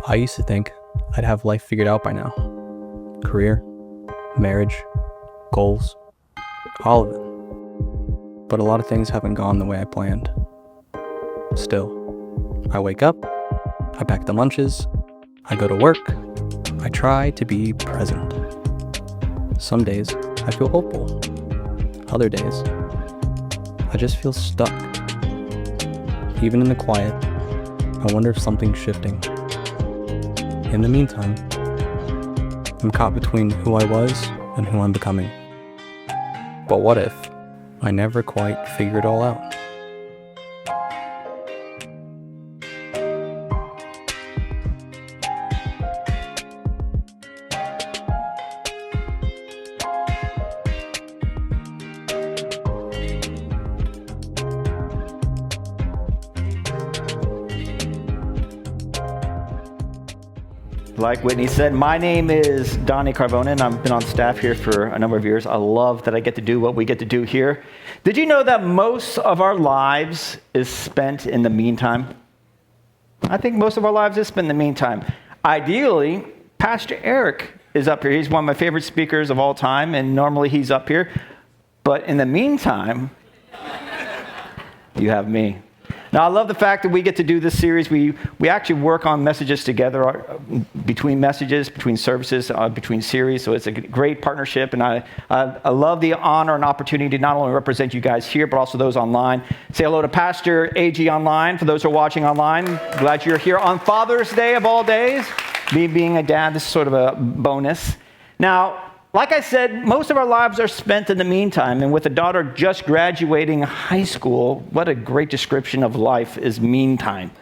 I used to think I'd have life figured out by now. Career, marriage, goals, all of it. But a lot of things haven't gone the way I planned. Still, I wake up, I pack the lunches, I go to work, I try to be present. Some days, I feel hopeful. Other days, I just feel stuck. Even in the quiet, I wonder if something's shifting. In the meantime, I'm caught between who I was and who I'm becoming. But what if I never quite figure it all out? Like Whitney said, my name is Donnie Carvona, and I've been on staff here for a number of years. I love that I get to do what we get to do here. Did you know that most of our lives is spent in the meantime? I think most of our lives is spent in the meantime. Ideally, Pastor Eric is up here. He's one of my favorite speakers of all time, and normally he's up here. But in the meantime, you have me. Now, I love the fact that we get to do this series. We actually work on messages together, between messages, between services, between series. So it's a great partnership. And I love the honor and opportunity to not only represent you guys here, but also those online. Say hello to Pastor AG online. For those who are watching online, glad you're here on Father's Day of all days. Me being a dad, this is sort of a bonus. Now, like I said, most of our lives are spent in the meantime, and with a daughter just graduating high school, what a great description of life is meantime.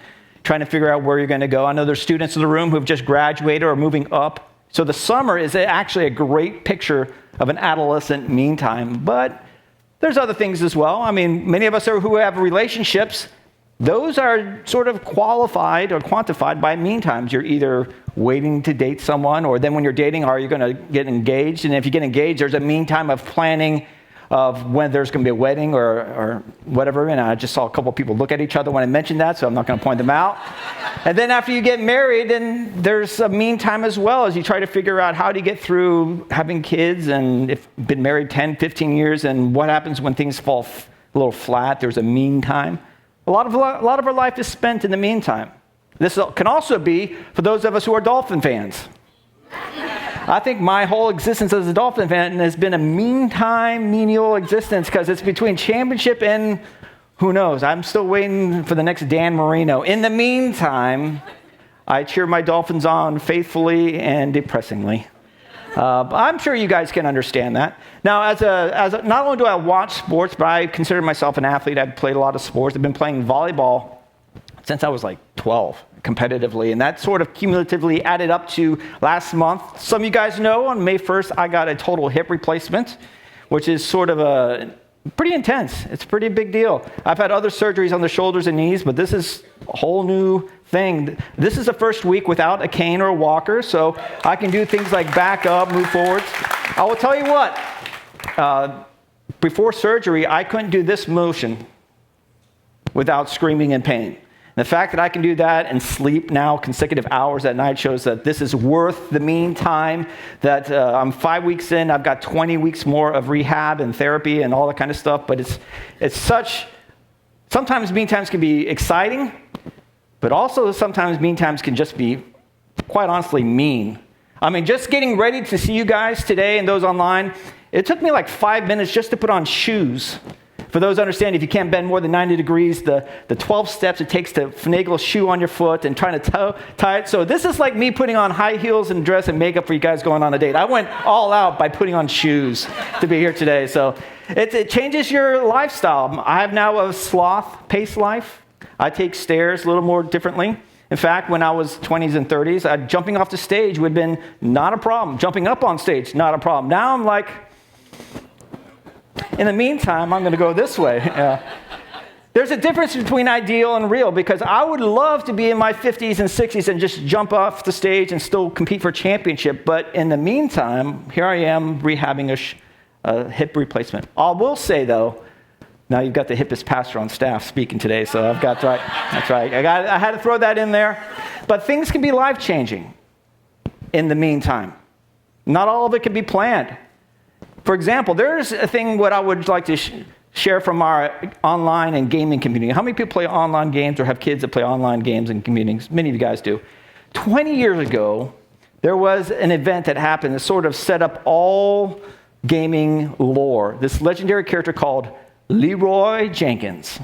Trying to figure out where you're going to go. I know there's students in the room who've just graduated or moving up. So the summer is actually a great picture of an adolescent meantime, but there's other things as well. I mean, many of us who have relationships, those are sort of qualified or quantified by meantimes. You're either waiting to date someone, or then when you're dating, are you going to get engaged? And if you get engaged, there's a meantime of planning of when there's going to be a wedding or whatever. And I just saw a couple of people look at each other when I mentioned that, so I'm not going to point them out. And then after you get married, then there's a meantime as well, as you try to figure out how do you get through having kids, and if you've been married 10, 15 years, and what happens when things fall a little flat. There's a meantime. A lot of our life is spent in the meantime. This can also be for those of us who are Dolphin fans. I think my whole existence as a Dolphin fan has been a menial existence, because it's between championship and who knows. I'm still waiting for the next Dan Marino. In the meantime, I cheer my Dolphins on faithfully and depressingly. I'm sure you guys can understand that. Now, not only do I watch sports, but I consider myself an athlete. I've played a lot of sports. I've been playing volleyball since I was like 12, competitively, and that sort of cumulatively added up to last month. Some of you guys know on May 1st, I got a total hip replacement, which is sort of pretty intense. It's a pretty big deal. I've had other surgeries on the shoulders and knees, but this is a whole new thing. This is the first week without a cane or a walker, so I can do things like back up, move forwards. I will tell you what, before surgery, I couldn't do this motion without screaming in pain. The fact that I can do that and sleep now consecutive hours at night shows that this is worth the meantime, that I'm 5 weeks in, I've got 20 weeks more of rehab and therapy and all that kind of stuff, but sometimes meantimes can be exciting, but also sometimes meantimes can just be, quite honestly, mean. I mean, just getting ready to see you guys today and those online, it took me like 5 minutes just to put on shoes. For those who understand, if you can't bend more than 90 degrees, the 12 steps it takes to finagle a shoe on your foot and trying to tie it. So this is like me putting on high heels and dress and makeup for you guys going on a date. I went all out by putting on shoes to be here today. So it changes your lifestyle. I have now a sloth-paced life. I take stairs a little more differently. In fact, when I was 20s and 30s, jumping off the stage would have been not a problem. Jumping up on stage, not a problem. Now I'm like, in the meantime, I'm going to go this way. There's a difference between ideal and real, because I would love to be in my 50s and 60s and just jump off the stage and still compete for a championship. But in the meantime, here I am rehabbing a hip replacement. I will say, though, now you've got the hippest pastor on staff speaking today, so I've got right. That's right. I had to throw that in there. But things can be life-changing in the meantime. Not all of it can be planned. For example, there's a thing what I would like to share from our online and gaming community. How many people play online games or have kids that play online games and communities? Many of you guys do. 20 years ago, there was an event that happened that sort of set up all gaming lore. This legendary character called Leroy Jenkins.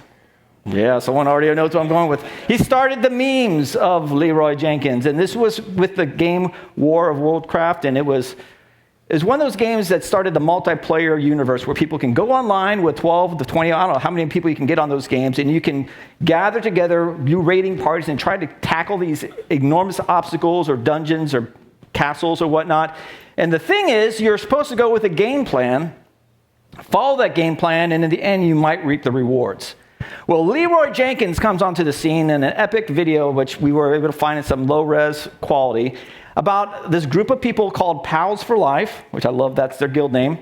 Yeah, someone already knows what I'm going with. He started the memes of Leroy Jenkins, and this was with the game War of Worldcraft, and it was one of those games that started the multiplayer universe where people can go online with 12 to 20, I don't know how many people you can get on those games, and you can gather together, do raiding parties, and try to tackle these enormous obstacles or dungeons or castles or whatnot. And the thing is, you're supposed to go with a game plan, follow that game plan, and in the end, you might reap the rewards. Well, Leroy Jenkins comes onto the scene in an epic video, which we were able to find in some low-res quality, about this group of people called Pals for Life, which I love, that's their guild name.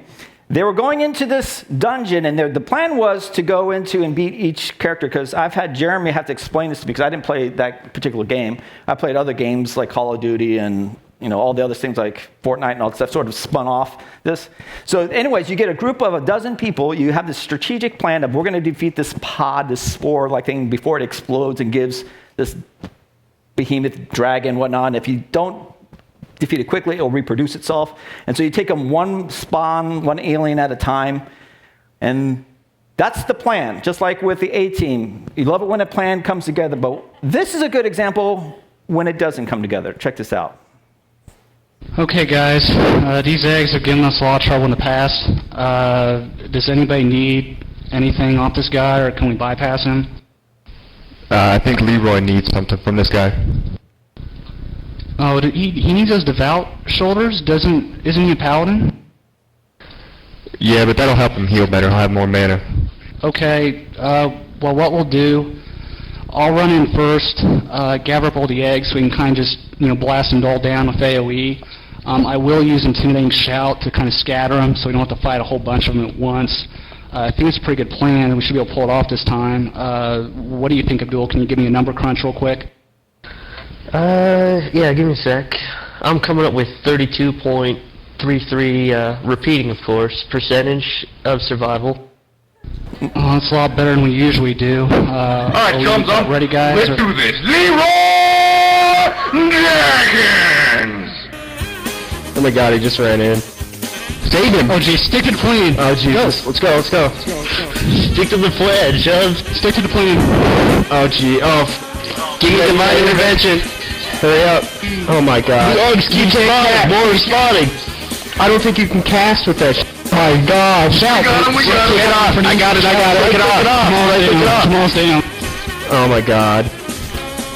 They were going into this dungeon, and the plan was to go into and beat each character, because I've had Jeremy have to explain this to me, because I didn't play that particular game. I played other games like Call of Duty and all the other things like Fortnite and all that stuff sort of spun off this. So anyways, you get a group of a dozen people. You have this strategic plan of we're going to defeat this pod, this spore-like thing before it explodes and gives this behemoth dragon and whatnot. And if you don't defeat it quickly, it'll reproduce itself. And so you take them one spawn, one alien at a time. And that's the plan, just like with the A-Team. You love it when a plan comes together, but this is a good example when it doesn't come together. Check this out. Okay, guys, these eggs have given us a lot of trouble in the past. Does anybody need anything off this guy, or can we bypass him? I think Leroy needs something from this guy. Oh, he needs those devout shoulders? Isn't he a paladin? Yeah, but that'll help him heal better. He'll have more mana. Okay, well, what we'll do, I'll run in first, gather up all the eggs so we can kind of just, blast them all down with AoE. I will use Intimidating Shout to kind of scatter them so we don't have to fight a whole bunch of them at once. I think it's a pretty good plan, and we should be able to pull it off this time. What do you think, Abdul? Can you give me a number crunch real quick? Yeah, give me a sec. I'm coming up with 32.33, repeating, of course, percentage of survival. Oh, that's a lot better than we usually do. Alright, thumbs up. Ready, guys? Let's do this. Leroy Jenkins! Oh my god, he just ran in. Save him! Oh, gee, stick to the plan. Oh, Jesus. Let's go. Stick to the plan, Chubbs. Stick to the plan. Oh, gee. Oh. Give me divine intervention. Hurry up. Oh my god. The eggs keep spawning. More respawning. I don't think you can cast with that My god. We got him. Get off. I got it. Get off. Come on, stay down. Oh my god.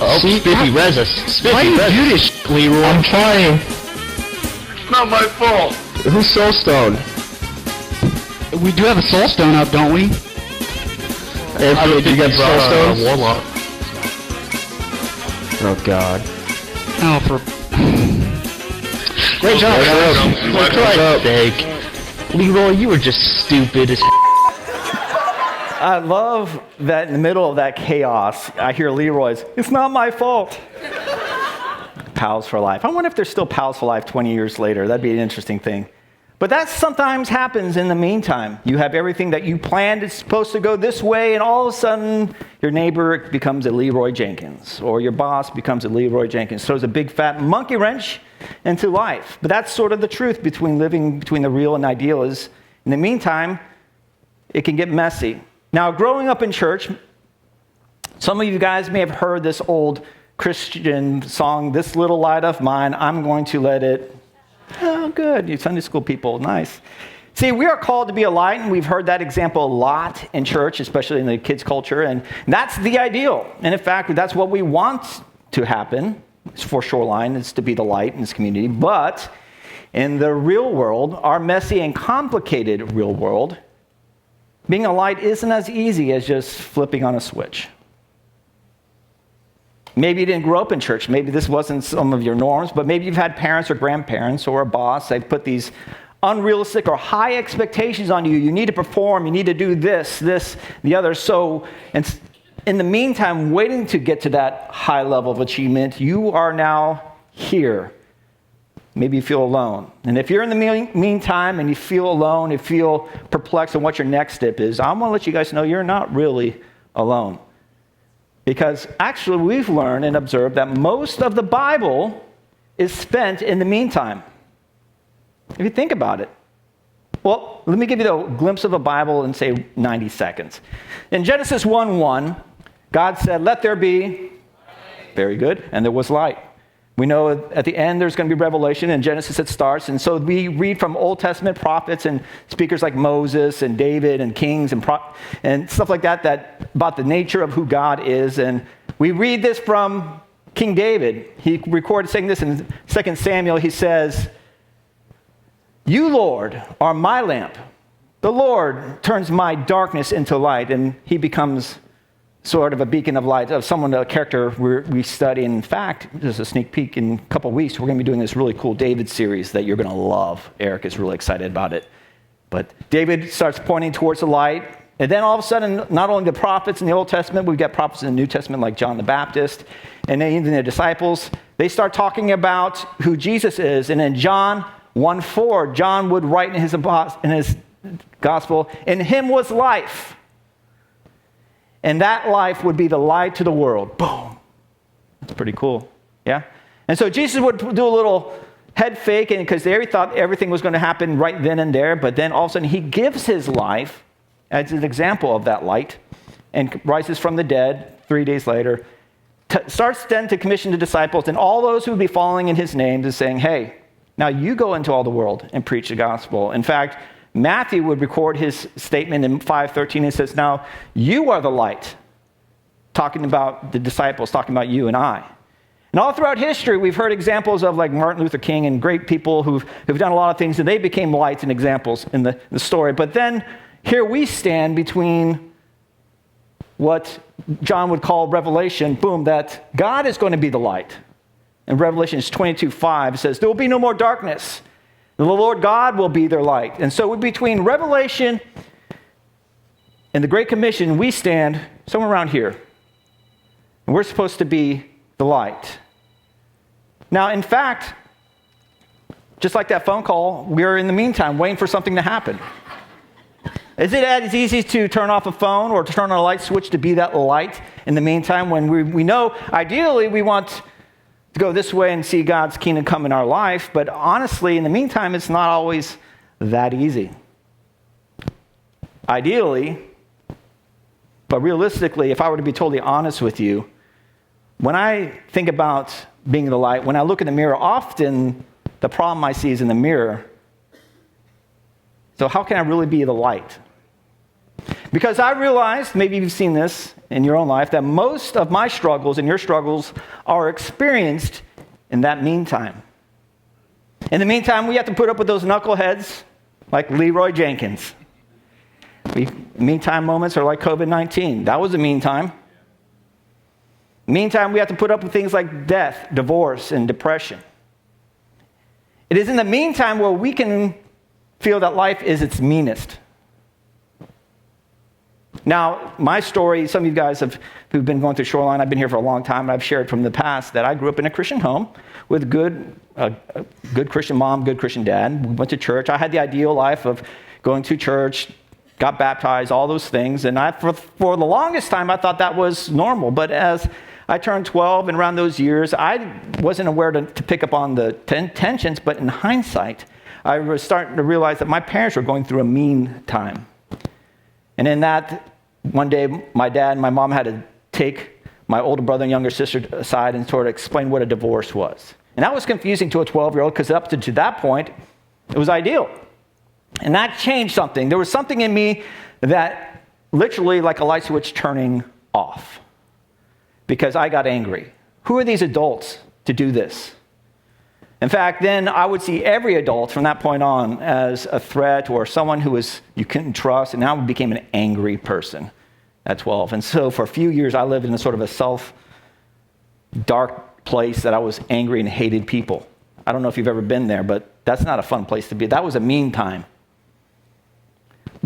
Oh, Spiffy, res us. Why do you do this, Leroy? I'm trying. It's not my fault. Who's Soulstone? We do have a soul stone up, don't we? Anthony, do you get Soulstones? Warlock. Oh god. Oh, for... Great job, For Christ's sake. Leroy, you were just stupid as I love that in the middle of that chaos, I hear Leroy's, "It's not my fault." Pals for life. I wonder if they're still pals for life 20 years later. That'd be an interesting thing. But that sometimes happens in the meantime. You have everything that you planned is supposed to go this way, and all of a sudden, your neighbor becomes a Leroy Jenkins, or your boss becomes a Leroy Jenkins. Throws a big fat monkey wrench into life. But that's sort of the truth between living between the real and ideal is, in the meantime, it can get messy. Now, growing up in church, some of you guys may have heard this old Christian song, "This little light of mine, I'm going to let it..." Oh, good. You Sunday school people. Nice. See, we are called to be a light, and we've heard that example a lot in church, especially in the kids' culture, and that's the ideal. And in fact, that's what we want to happen for Shoreline, is to be the light in this community. But in the real world, our messy and complicated real world, being a light isn't as easy as just flipping on a switch. Maybe you didn't grow up in church. Maybe this wasn't some of your norms, but maybe you've had parents or grandparents or a boss. They've put these unrealistic or high expectations on you. You need to perform. You need to do this, the other. So in the meantime, waiting to get to that high level of achievement, you are now here. Maybe you feel alone. And if you're in the meantime and you feel alone, you feel perplexed on what your next step is, I want to let you guys know you're not really alone. Because actually we've learned and observed that most of the Bible is spent in the meantime. If you think about it. Well, let me give you a glimpse of the Bible in, say, 90 seconds. In Genesis 1:1, God said, "Let there be," very good, and there was light. We know at the end there's going to be revelation. In Genesis it starts. And so we read from Old Testament prophets and speakers like Moses and David and kings and stuff like that about the nature of who God is. And we read this from King David. He recorded saying this in 2 Samuel. He says, "You, Lord, are my lamp. The Lord turns my darkness into light." And he becomes sort of a beacon of light, of someone, a character we study. In fact, just a sneak peek, in a couple of weeks, we're going to be doing this really cool David series that you're going to love. Eric is really excited about it. But David starts pointing towards the light. And then all of a sudden, not only the prophets in the Old Testament, we've got prophets in the New Testament like John the Baptist, and then even the disciples, they start talking about who Jesus is. And in John 1:4, John would write in his gospel, "In him was life. And that life would be the light to the world." Boom. That's pretty cool. Yeah? And so Jesus would do a little head fake because they thought everything was going to happen right then and there. But then all of a sudden he gives his life as an example of that light and rises from the dead 3 days later. Starts then to commission the disciples and all those who would be following in his name and saying, "Hey, now you go into all the world and preach the gospel." In fact, Matthew would record his statement in 5:13. It says, "Now you are the light," talking about the disciples, talking about you and I. And all throughout history, we've heard examples of like Martin Luther King and great people who've done a lot of things, and they became lights and examples in the story. But then here we stand between what John would call revelation, boom, that God is going to be the light. In Revelation 22:5, it says, "There will be no more darkness. The Lord God will be their light." And so between Revelation and the Great Commission, we stand somewhere around here. And we're supposed to be the light. Now, in fact, just like that phone call, we're in the meantime waiting for something to happen. Is it as easy to turn off a phone or to turn on a light switch to be that light in the meantime when we know ideally we want to go this way and see God's kingdom come in our life, but honestly, in the meantime, it's not always that easy. Ideally, but realistically, if I were to be totally honest with you, when I think about being the light, when I look in the mirror, often the problem I see is in the mirror. So how can I really be the light? Because I realized, maybe you've seen this in your own life, that most of my struggles and your struggles are experienced in that meantime. In the meantime, we have to put up with those knuckleheads like Leroy Jenkins. Meantime moments are like COVID-19. That was a meantime. Meantime, we have to put up with things like death, divorce, and depression. It is in the meantime where we can feel that life is its meanest. Now, my story, some of you guys who've been going through Shoreline, I've been here for a long time, and I've shared from the past that I grew up in a Christian home with a good Christian mom, good Christian dad. We went to church. I had the ideal life of going to church, got baptized, all those things. And for the longest time, I thought that was normal. But as I turned 12 and around those years, I wasn't aware to pick up on the tensions, but in hindsight, I was starting to realize that my parents were going through a mean time. And in that, one day, my dad and my mom had to take my older brother and younger sister aside and sort of explain what a divorce was. And that was confusing to a 12-year-old because up to that point, it was ideal. And that changed something. There was something in me that literally like a light switch turning off because I got angry. Who are these adults to do this? In fact, then I would see every adult from that point on as a threat or someone who you couldn't trust, and now I became an angry person at 12. And so for a few years, I lived in a sort of a dark place that I was angry and hated people. I don't know if you've ever been there, but that's not a fun place to be. That was a mean time.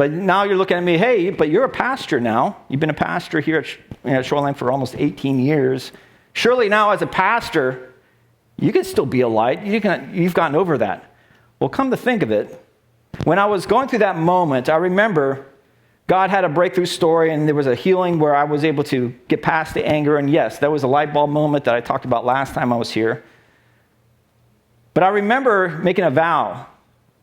But now you're looking at me, hey, but you're a pastor now. You've been a pastor here at Shoreline for almost 18 years. Surely now as a pastor, you can still be a light. You've gotten over that. Well, come to think of it, when I was going through that moment, I remember God had a breakthrough story, and there was a healing where I was able to get past the anger. And yes, that was a light bulb moment that I talked about last time I was here. But I remember making a vow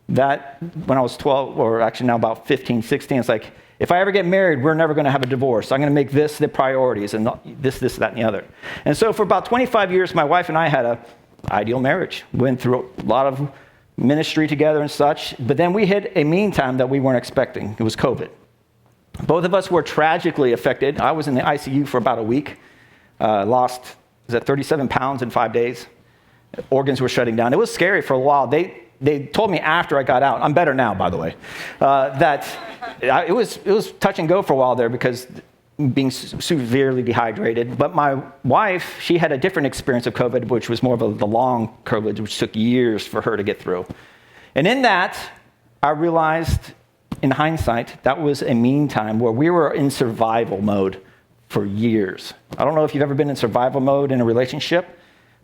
that when I was 12, or actually now about 15, 16, it's like, if I ever get married, we're never going to have a divorce. I'm going to make this the priorities, and this, that, and the other. And so for about 25 years, my wife and I had an ideal marriage. We went through a lot of ministry together and such, but then we hit a meantime that we weren't expecting. It was COVID. Both of us were tragically affected. I was in the ICU for about a week. Lost, 37 pounds in 5 days. Organs were shutting down. It was scary for a while. They told me after I got out, I'm better now, by the way, that it was touch and go for a while there because being severely dehydrated. But my wife, she had a different experience of COVID, which was more of the long COVID, which took years for her to get through. And in that, I realized, in hindsight, that was a meantime where we were in survival mode for years. I don't know if you've ever been in survival mode in a relationship,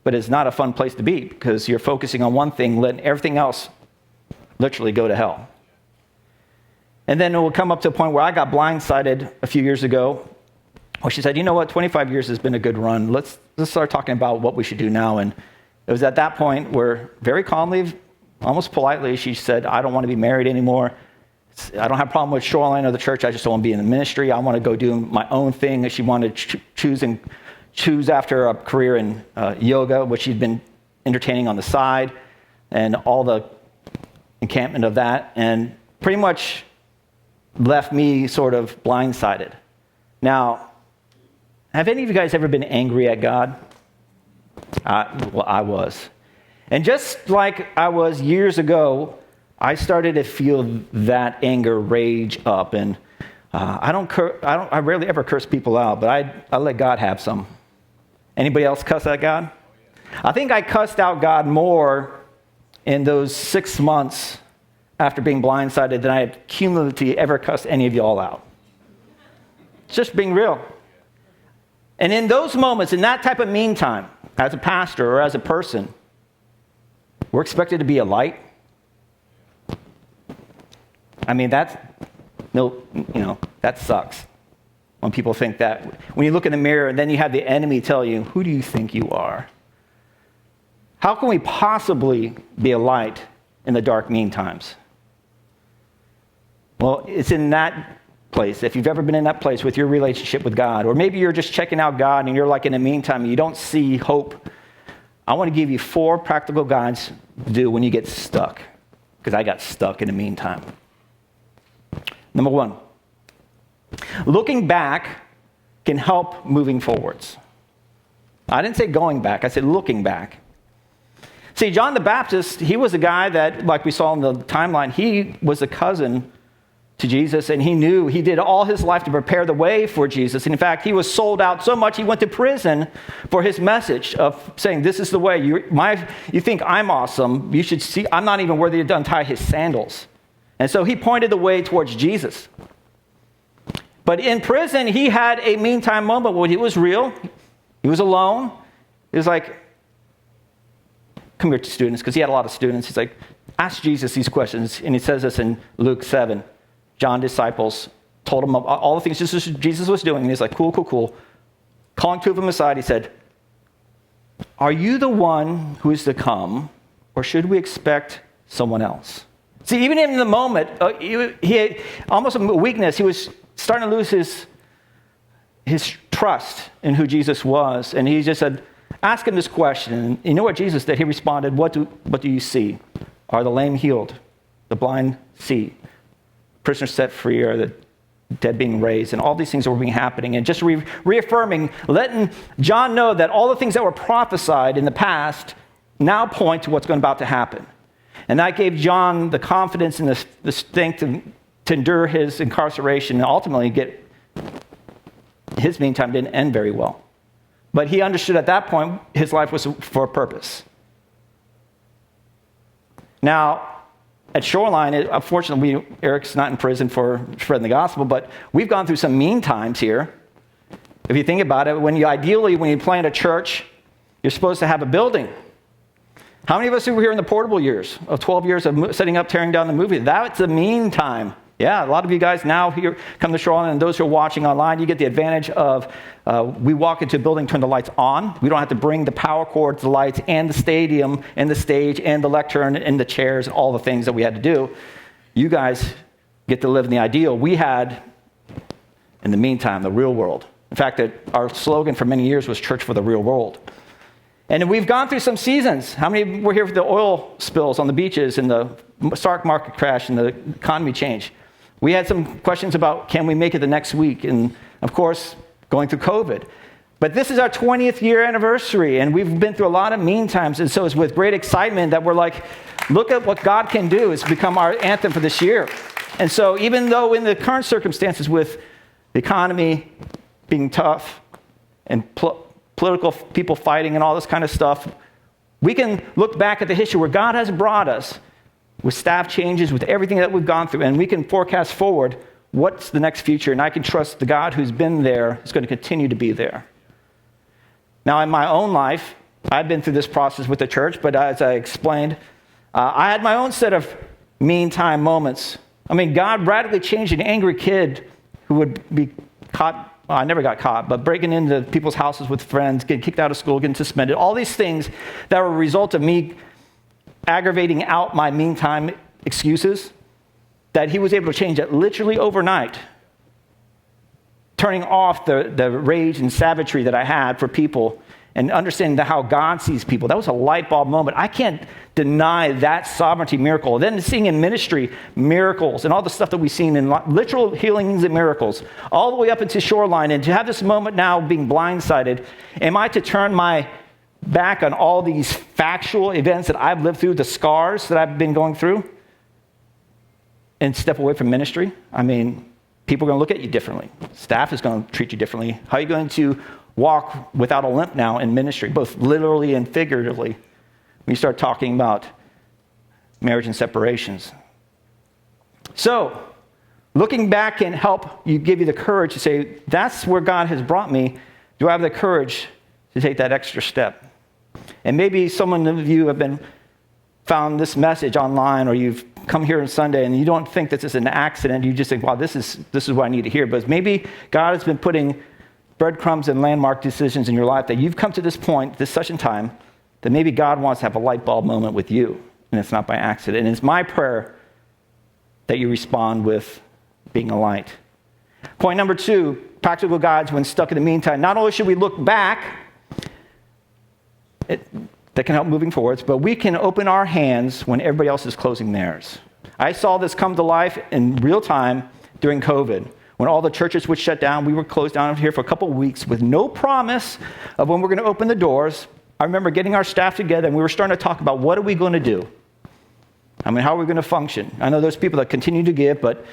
but it's not a fun place to be because you're focusing on one thing, letting everything else literally go to hell. And then it will come up to a point where I got blindsided a few years ago, where she said, you know what, 25 years has been a good run. Let's start talking about what we should do now. And it was at that point where very calmly, almost politely, she said, I don't want to be married anymore. I don't have a problem with Shoreline or the church. I just don't want to be in the ministry. I want to go do my own thing. She wanted to choose after a career in yoga, which she'd been entertaining on the side, and all the encampment of that, and pretty much left me sort of blindsided. Now, have any of you guys ever been angry at God? Well, I was. And just like I was years ago, I started to feel that anger rage up, and I rarely ever curse people out, but I let God have some. Anybody else cuss at God? I think I cussed out God more in those 6 months after being blindsided than I had cumulatively ever cussed any of y'all out. Just being real. And in those moments, in that type of meantime, as a pastor or as a person, we're expected to be a light. I mean, that sucks. When people think that, when you look in the mirror and then you have the enemy tell you, who do you think you are? How can we possibly be a light in the dark meantimes? Well, it's in that place. If you've ever been in that place with your relationship with God, or maybe you're just checking out God and you're like in the meantime, and you don't see hope, I want to give you 4 practical guides to do when you get stuck, because I got stuck in the meantime. Number 1. Looking back can help moving forwards. I didn't say going back, I said looking back. See, John the Baptist, he was a guy that, like we saw in the timeline, he was a cousin to Jesus, and he did all his life to prepare the way for Jesus. And in fact, he was sold out so much, he went to prison for his message of saying, this is the way. You think I'm awesome, you should see, I'm not even worthy to untie his sandals. And so he pointed the way towards Jesus. But in prison, he had a meantime moment where he was real. He was alone. He was like, come here, students, because he had a lot of students. He's like, ask Jesus these questions. And he says this in Luke 7. John's disciples told him all the things Jesus was doing. And he's like, cool. Calling 2 of them aside, he said, are you the one who is to come, or should we expect someone else? See, even in the moment, he had almost a weakness. He was starting to lose his trust in who Jesus was. And he just said, ask him this question. And you know what Jesus did? He responded, what do you see? Are the lame healed? The blind see? Prisoners set free? Are the dead being raised? And all these things were being happening. And just reaffirming, letting John know that all the things that were prophesied in the past now point to what's about to happen. And that gave John the confidence and the strength to endure his incarceration and ultimately his meantime didn't end very well. But he understood at that point his life was for a purpose. Now, at Shoreline, unfortunately, Eric's not in prison for spreading the gospel, but we've gone through some mean times here. If you think about it, when you plant a church, you're supposed to have a building. How many of us who were here in the portable years of 12 years of setting up, tearing down the movie? That's a mean time. Yeah, a lot of you guys now here come to Shoreline, and those who are watching online, you get the advantage of we walk into a building, turn the lights on. We don't have to bring the power cord to the lights and the stadium and the stage and the lectern and the chairs, all the things that we had to do. You guys get to live in the ideal. We had, in the meantime, the real world. In fact, our slogan for many years was Church for the Real World. And we've gone through some seasons. How many were here for the oil spills on the beaches and the stock market crash and the economy change? We had some questions about, can we make it the next week? And of course, going through COVID. But this is our 20th year anniversary, and we've been through a lot of mean times. And so it's with great excitement that we're like, look at what God can do. It's become our anthem for this year. And so even though in the current circumstances with the economy being tough and political people fighting and all this kind of stuff, we can look back at the history where God has brought us with staff changes, with everything that we've gone through, and we can forecast forward what's the next future, and I can trust the God who's been there is going to continue to be there. Now, in my own life, I've been through this process with the church, but as I explained, I had my own set of mean time moments. I mean, God radically changed an angry kid who would be caught, well, I never got caught, but breaking into people's houses with friends, getting kicked out of school, getting suspended, all these things that were a result of me aggravating out my meantime excuses, that he was able to change it literally overnight, turning off the rage and savagery that I had for people and understanding how God sees people. That was a light bulb moment. I can't deny that sovereignty miracle. Then seeing in ministry miracles and all the stuff that we've seen in literal healings and miracles, all the way up into Shoreline, and to have this moment now being blindsided, am I to turn my back on all these factual events that I've lived through, the scars that I've been going through, and step away from ministry? I mean, people are going to look at you differently. Staff is going to treat you differently. How are you going to walk without a limp now in ministry, both literally and figuratively, when you start talking about marriage and separations? So, looking back can help you, give you the courage to say, that's where God has brought me. Do I have the courage to take that extra step? And maybe some of you have found this message online, or you've come here on Sunday and you don't think this is an accident. You just think, wow, this is what I need to hear. But maybe God has been putting breadcrumbs and landmark decisions in your life that you've come to this point, this such a time, that maybe God wants to have a light bulb moment with you, and it's not by accident. And it's my prayer that you respond with being a light. Point number 2, practical guides when stuck in the meantime. Not only should we look back, that can help moving forwards, but we can open our hands when everybody else is closing theirs. I saw this come to life in real time during COVID. When all the churches would shut down, we were closed down here for a couple of weeks with no promise of when we're going to open the doors. I remember getting our staff together, and we were starting to talk about what are we going to do? I mean, how are we going to function? I know there's people that continue to give, but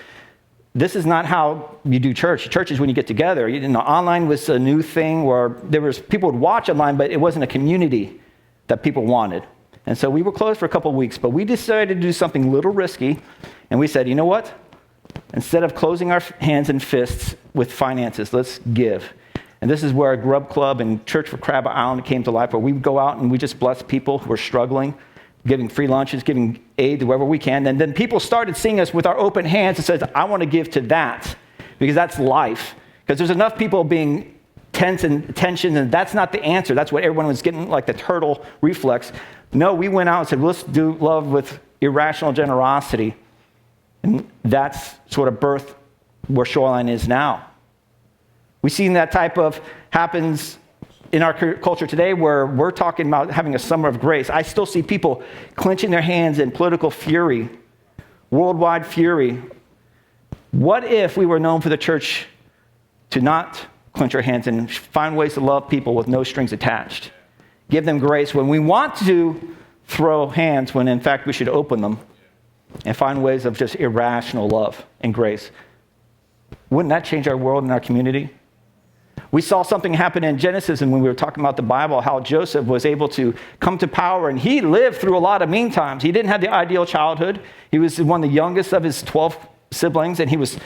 this is not how you do church. Church is when you get together. You know, online was a new thing where people would watch online, but it wasn't a community that people wanted. And so we were closed for a couple of weeks, but we decided to do something a little risky, and we said, you know what? Instead of closing our hands and fists with finances, let's give. And this is where Grub Club and Church for Crab Island came to life, where we would go out and we just bless people who are struggling, giving free lunches, giving aid to wherever we can. And then people started seeing us with our open hands and said, I want to give to that, because that's life. Because there's enough people being tense and tension, and that's not the answer. That's what everyone was getting, like the turtle reflex. No, we went out and said, let's do love with irrational generosity. And that's sort of birth where Shoreline is now. We've seen that type of happens in our culture today, where we're talking about having a summer of grace. I still see people clenching their hands in political fury, worldwide fury. What if we were known for the church to not clench our hands and find ways to love people with no strings attached? Give them grace when we want to throw hands, when in fact we should open them, and find ways of just irrational love and grace. Wouldn't that change our world and our community? We saw something happen in Genesis, and when we were talking about the Bible, how Joseph was able to come to power, and he lived through a lot of mean times. He didn't have the ideal childhood. He was one of the youngest of his 12 siblings, and his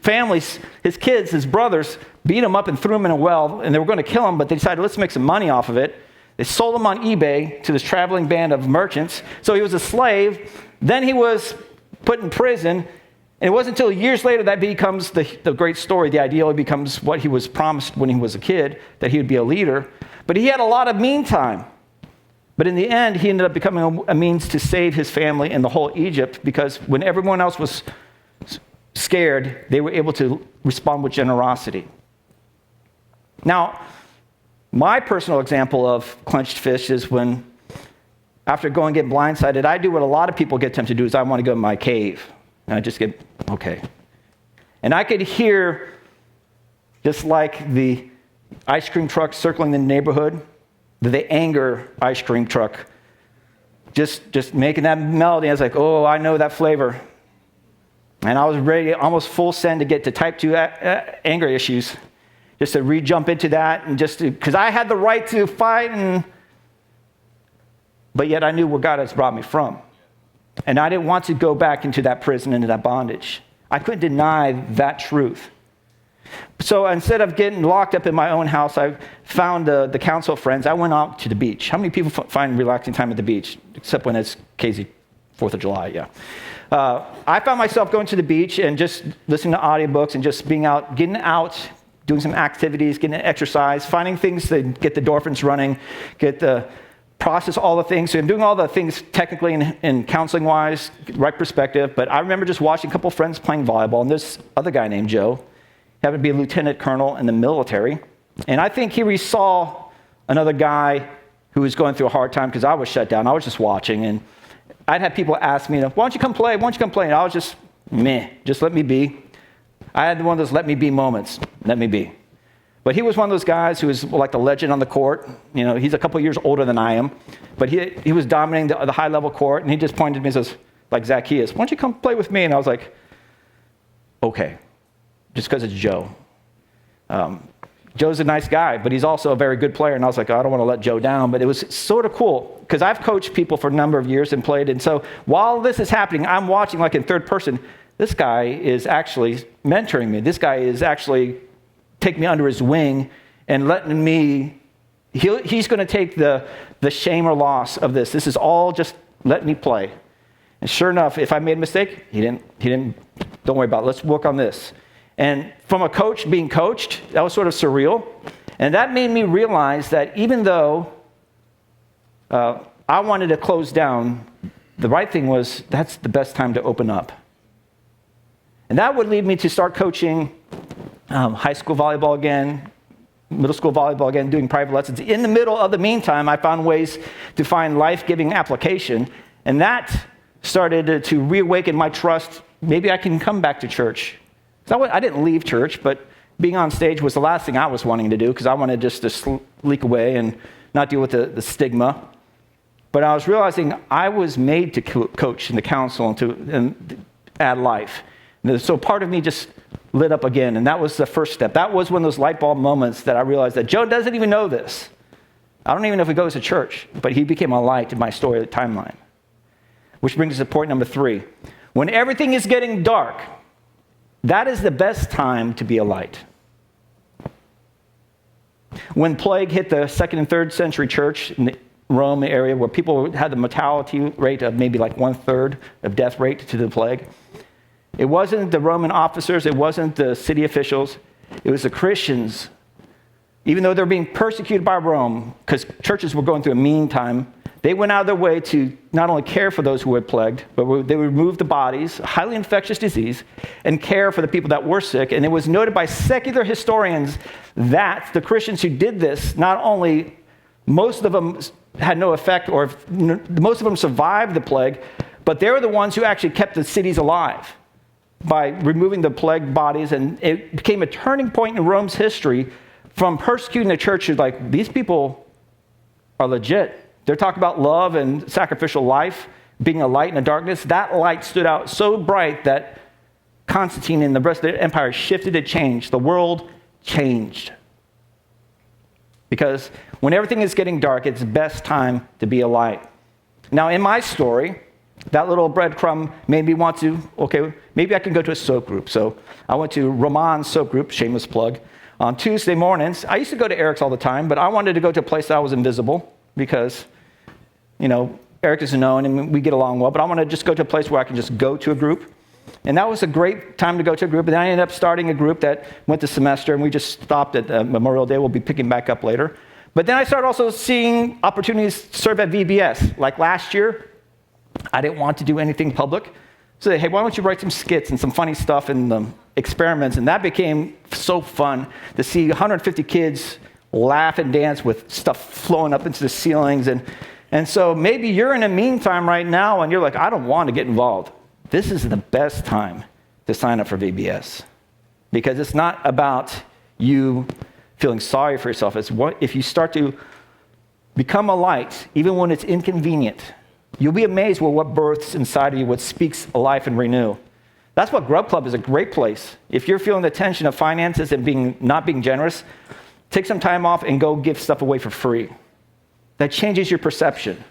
family, his kids, his brothers, beat him up and threw him in a well, and they were going to kill him, but they decided, let's make some money off of it. They sold him on eBay to this traveling band of merchants. So he was a slave. Then he was put in prison. And it wasn't until years later that becomes the great story. The ideal becomes what he was promised when he was a kid, that he would be a leader. But he had a lot of mean time. But in the end, he ended up becoming a means to save his family and the whole Egypt, because when everyone else was scared, they were able to respond with generosity. Now, my personal example of clenched fist is when, after going and get blindsided, I do what a lot of people get tempted to do, is I want to go in my cave. And I just get, okay. And I could hear, just like the ice cream truck circling the neighborhood, the anger ice cream truck, just making that melody. I was like, oh, I know that flavor. And I was ready, almost full send, to get to type 2 anger issues, just to re-jump into that, and just because I had the right to fight, but yet I knew where God has brought me from. And I didn't want to go back into that prison, into that bondage. I couldn't deny that truth. So instead of getting locked up in my own house, I found the council of friends. I went out to the beach. How many people find relaxing time at the beach? Except when it's crazy 4th of July, yeah. I found myself going to the beach and just listening to audiobooks and just being out, getting out, doing some activities, getting exercise, finding things to get the endorphins running, process all the things. So I'm doing all the things technically and counseling-wise, right perspective. But I remember just watching a couple of friends playing volleyball, and this other guy named Joe happened to be a lieutenant colonel in the military. And I think he saw another guy who was going through a hard time because I was shut down. I was just watching, and I'd have people ask me, why don't you come play? Why don't you come play? And I was just, just let me be. I had one of those let me be moments. Let me be. But he was one of those guys who was like the legend on the court. You know, he's a couple years older than I am. But he was dominating the high-level court, and he just pointed to me and says, like Zacchaeus, why don't you come play with me? And I was like, okay, just because it's Joe. Joe's a nice guy, but he's also a very good player. And I was like, I don't want to let Joe down. But it was sort of cool, because I've coached people for a number of years and played. And so while this is happening, I'm watching like in third person. This guy is actually mentoring me. This guy is actually take me under his wing and letting me, he's going to take the shame or loss of this. This is all just let me play. And sure enough, if I made a mistake, he didn't, don't worry about it. Let's work on this. And from a coach being coached, that was sort of surreal. And that made me realize that even though I wanted to close down, the right thing was that's the best time to open up. And that would lead me to start coaching high school volleyball again, middle school volleyball again, doing private lessons. In the middle of the meantime, I found ways to find life-giving application, and that started to reawaken my trust. Maybe I can come back to church. I didn't leave church, but being on stage was the last thing I was wanting to do, because I wanted just to sleep away and not deal with the stigma. But I was realizing I was made to coach and to counsel and add life. And so part of me just lit up again, and that was the first step. That was one of those light bulb moments that I realized that Joe doesn't even know this. I don't even know if he goes to church, but he became a light in my story, the timeline. Which brings us to point number 3. When everything is getting dark, that is the best time to be a light. When plague hit the 2nd and 3rd century church in the Rome area, where people had the mortality rate of maybe like 1/3 of death rate to the plague, it wasn't the Roman officers, it wasn't the city officials, it was the Christians. Even though they were being persecuted by Rome, because churches were going through a mean time, they went out of their way to not only care for those who were plagued, but they would remove the bodies, a highly infectious disease, and care for the people that were sick. And it was noted by secular historians that the Christians who did this, not only most of them had no effect, or most of them survived the plague, but they were the ones who actually kept the cities alive by removing the plagued bodies. And it became a turning point in Rome's history from persecuting the church to like, these people are legit. They're talking about love and sacrificial life, being a light in the darkness. That light stood out so bright that Constantine and the rest of the empire shifted and changed. The world changed. Because when everything is getting dark, it's the best time to be a light. Now, in my story, that little breadcrumb made me want to, okay, maybe I can go to a soap group. So I went to Roman's soap group, shameless plug, on Tuesday mornings. I used to go to Eric's all the time, but I wanted to go to a place that was invisible because, you know, Eric is known and we get along well, but I want to just go to a place where I can just go to a group. And that was a great time to go to a group. And then I ended up starting a group that went the semester, and we just stopped at Memorial Day. We'll be picking back up later. But then I started also seeing opportunities to serve at VBS. Like last year, I didn't want to do anything public. So, hey, why don't you write some skits and some funny stuff and experiments? And that became so fun to see 150 kids laugh and dance with stuff flowing up into the ceilings. And so maybe you're in a meantime right now and you're like, I don't want to get involved. This is the best time to sign up for VBS, because it's not about you feeling sorry for yourself. It's what if you start to become a light, even when it's inconvenient, you'll be amazed with what births inside of you, what speaks life and renew. That's what Grub Club is, a great place. If you're feeling the tension of finances and not being generous, take some time off and go give stuff away for free. That changes your perception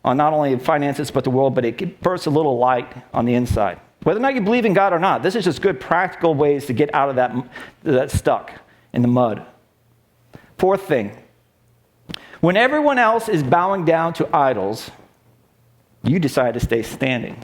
on not only finances but the world, but it bursts a little light on the inside. Whether or not you believe in God or not, this is just good practical ways to get out of that stuck in the mud. Fourth thing, when everyone else is bowing down to idols, you decide to stay standing.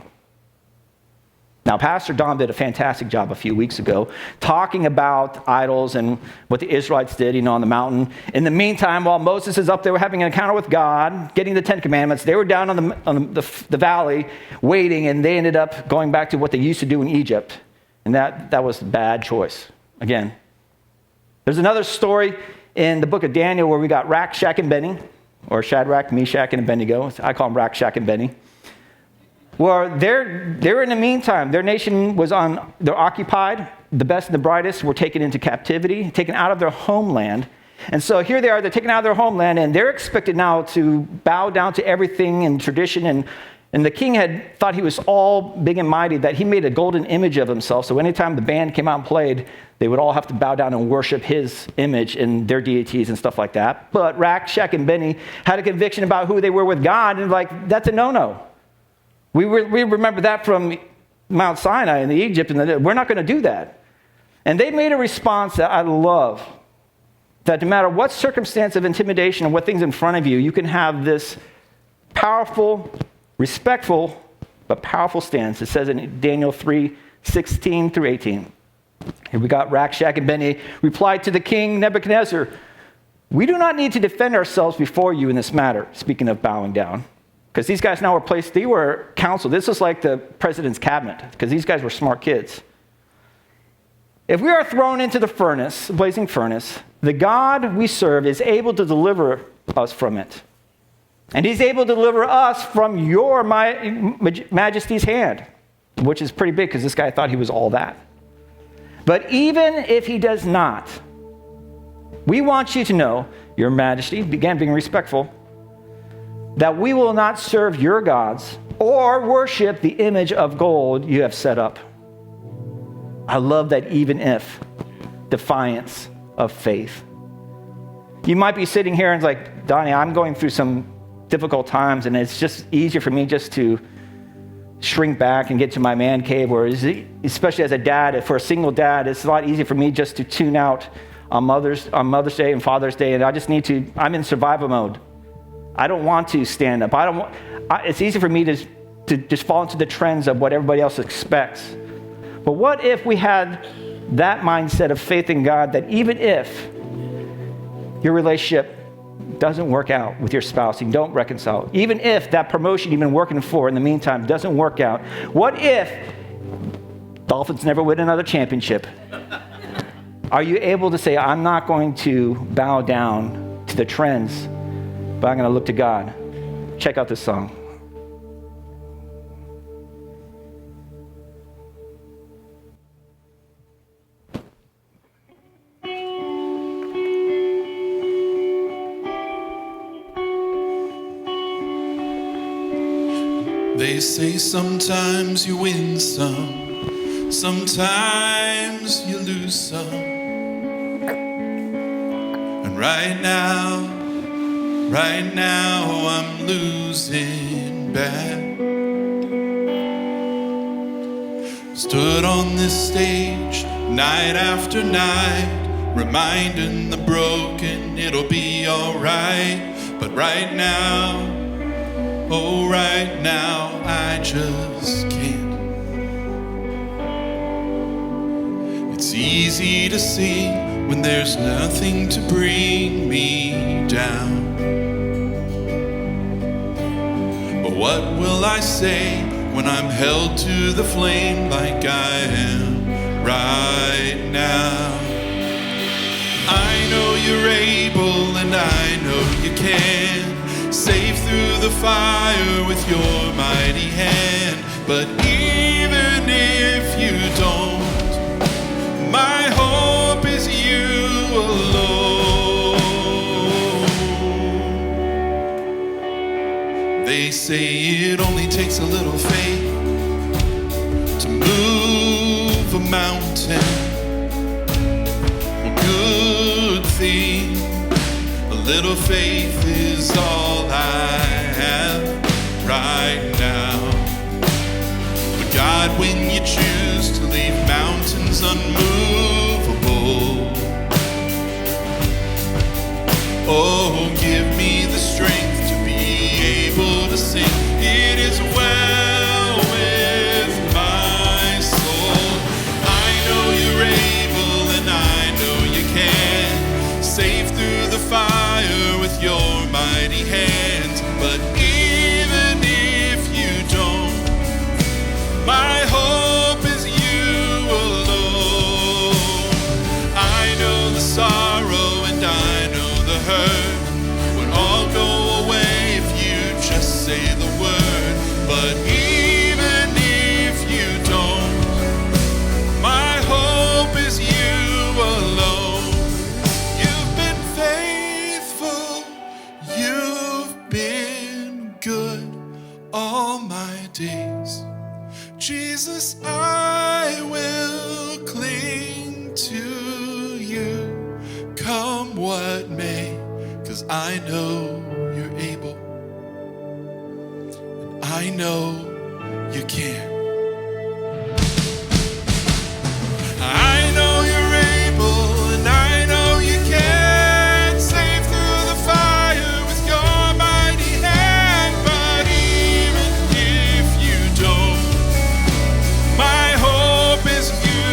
Now, Pastor Don did a fantastic job a few weeks ago talking about idols and what the Israelites did, on the mountain. In the meantime, while Moses is up there having an encounter with God, getting the Ten Commandments, they were down on the valley waiting, and they ended up going back to what they used to do in Egypt. And that was a bad choice. Again, there's another story in the book of Daniel where we got Rack, Shack, and Benny, or Shadrach, Meshach, and Abednego. I call them Rack, Shack, and Benny. Well, they're in the meantime, their nation they're occupied. The best and the brightest were taken into captivity, taken out of their homeland. And so here they are, they're taken out of their homeland, and they're expected now to bow down to everything and tradition. And the king had thought he was all big and mighty, that he made a golden image of himself. So anytime the band came out and played, they would all have to bow down and worship his image and their deities and stuff like that. But Rack, Shack, and Benny had a conviction about who they were with God, and that's a no-no. We remember that from Mount Sinai in Egypt, and we're not going to do that. And they made a response that I love, that no matter what circumstance of intimidation or what thing's in front of you, you can have this powerful, respectful, but powerful stance. It says in Daniel 3:16 through 18. Here we got Rack, Shack, and Benny replied to the king Nebuchadnezzar, "We do not need to defend ourselves before you in this matter," speaking of bowing down. Because these guys now they were council. This was like the president's cabinet, because these guys were smart kids. "If we are thrown into the furnace, blazing furnace, the God we serve is able to deliver us from it. And he's able to deliver us from your majesty's hand," which is pretty big, because this guy thought he was all that. "But even if he does not, we want you to know, your majesty," again being respectful, "that we will not serve your gods or worship the image of gold you have set up." I love that even if defiance of faith. You might be sitting here and it's like, Donnie, I'm going through some difficult times, and it's just easier for me just to shrink back and get to my man cave, or especially as a dad, for a single dad, it's a lot easier for me just to tune out on Mother's Day and Father's Day, and I'm in survival mode. I don't want to stand up. It's easy for me to just fall into the trends of what everybody else expects. But what if we had that mindset of faith in God, that even if your relationship doesn't work out with your spouse, you don't reconcile, even if that promotion you've been working for in the meantime doesn't work out, what if Dolphins never win another championship? Are you able to say, I'm not going to bow down to the trends, but I'm going to look to God? Check out this song. They say sometimes you win some, sometimes you lose some. And right now I'm losing bad. Stood on this stage night after night, reminding the broken it'll be alright. But right now, oh right now, I just can't. It's easy to see when there's nothing to bring me down. But what will I say when I'm held to the flame like I am right now? I know you're able and I know you can save through the fire with your mighty hand. But even if you don't, my hope is you alone. They say it only takes a little faith to move a mountain. Good thing, a little faith is all I have right now. But God, when you choose to leave mountains unmovable, oh, give me the strength to be able to sing. It is well with my soul. I know you're able and I know you can save through the fire with your mighty hands. But even if you don't, my hope is you alone. I know the sorrow and I know the hurt would all go away if you just say the word. But even if you don't, my hope is you alone. You've been faithful, you've been good all my days. Jesus, I will cling to you, come what may, 'cause I know you're able, and I know you can. I know you're able, and I know you can save through the fire with your mighty hand. But even if you don't, my hope is you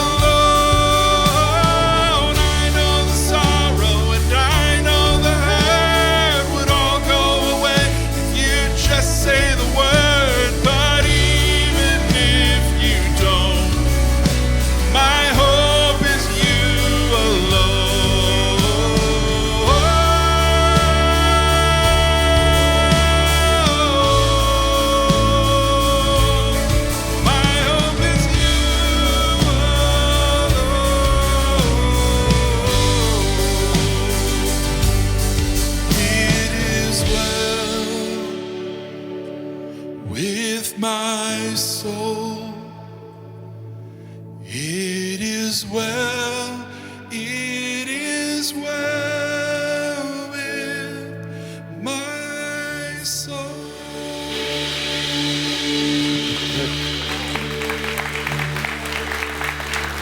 alone. I know the sorrow and I know the hurt would all go away if you just say the word. But even if you don't, my hope is you alone. My hope is you alone. It is well with my soul. It is well, it is well with my soul.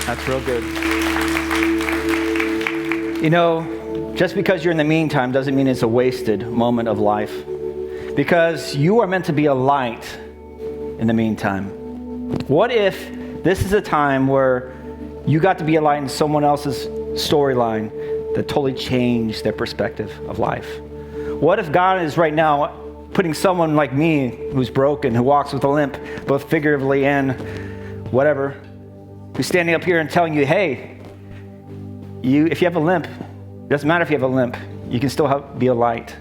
That's real good. You know, just because you're in the meantime doesn't mean it's a wasted moment of life. Because you are meant to be a light in the meantime. What if this is a time where you got to be a light in someone else's storyline that totally changed their perspective of life? What if God is right now putting someone like me who's broken, who walks with a limp, both figuratively and whatever, who's standing up here and telling you, hey, if you have a limp, it doesn't matter if you have a limp, you can still be a light.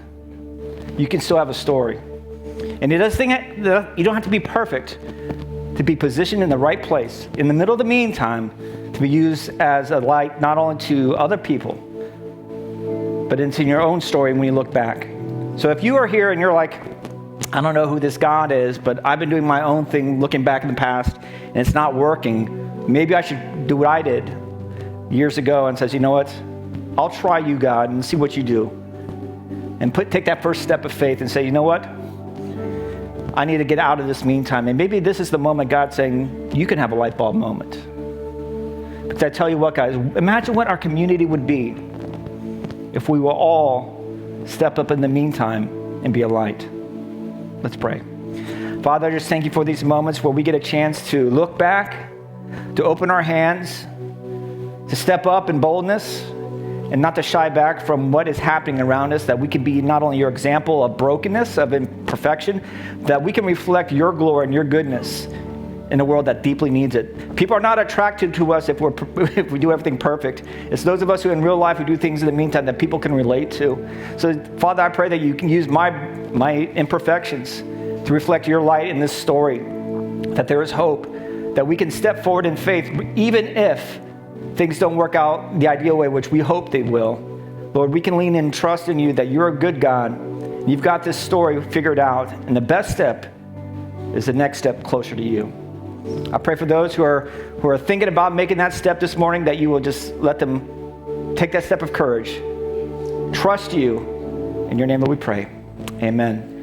You can still have a story. And it doesn't you don't have to be perfect to be positioned in the right place, in the middle of the meantime, to be used as a light not only to other people, but into your own story when you look back. So if you are here and you're like, I don't know who this God is, but I've been doing my own thing looking back in the past and it's not working, maybe I should do what I did years ago and says, you know what? I'll try you, God, and see what you do. And take that first step of faith and say, you know what? I need to get out of this meantime. And maybe this is the moment God's saying, you can have a light bulb moment. Because I tell you what, guys, imagine what our community would be if we will all step up in the meantime and be a light. Let's pray. Father, I just thank you for these moments where we get a chance to look back, to open our hands, to step up in boldness, and not to shy back from what is happening around us, that we can be not only your example of brokenness, of imperfection, that we can reflect your glory and your goodness in a world that deeply needs it. People are not attracted to us if we do everything perfect. It's those of us who in real life who do things in the meantime that people can relate to. So, Father, I pray that you can use my imperfections to reflect your light in this story, that there is hope, that we can step forward in faith, even if things don't work out the ideal way, which we hope they will. Lord, we can lean in and trust in you that you're a good God. You've got this story figured out, and the best step is the next step closer to you. I pray for those who are thinking about making that step this morning, that you will just let them take that step of courage. Trust you. In your name that we pray. Amen.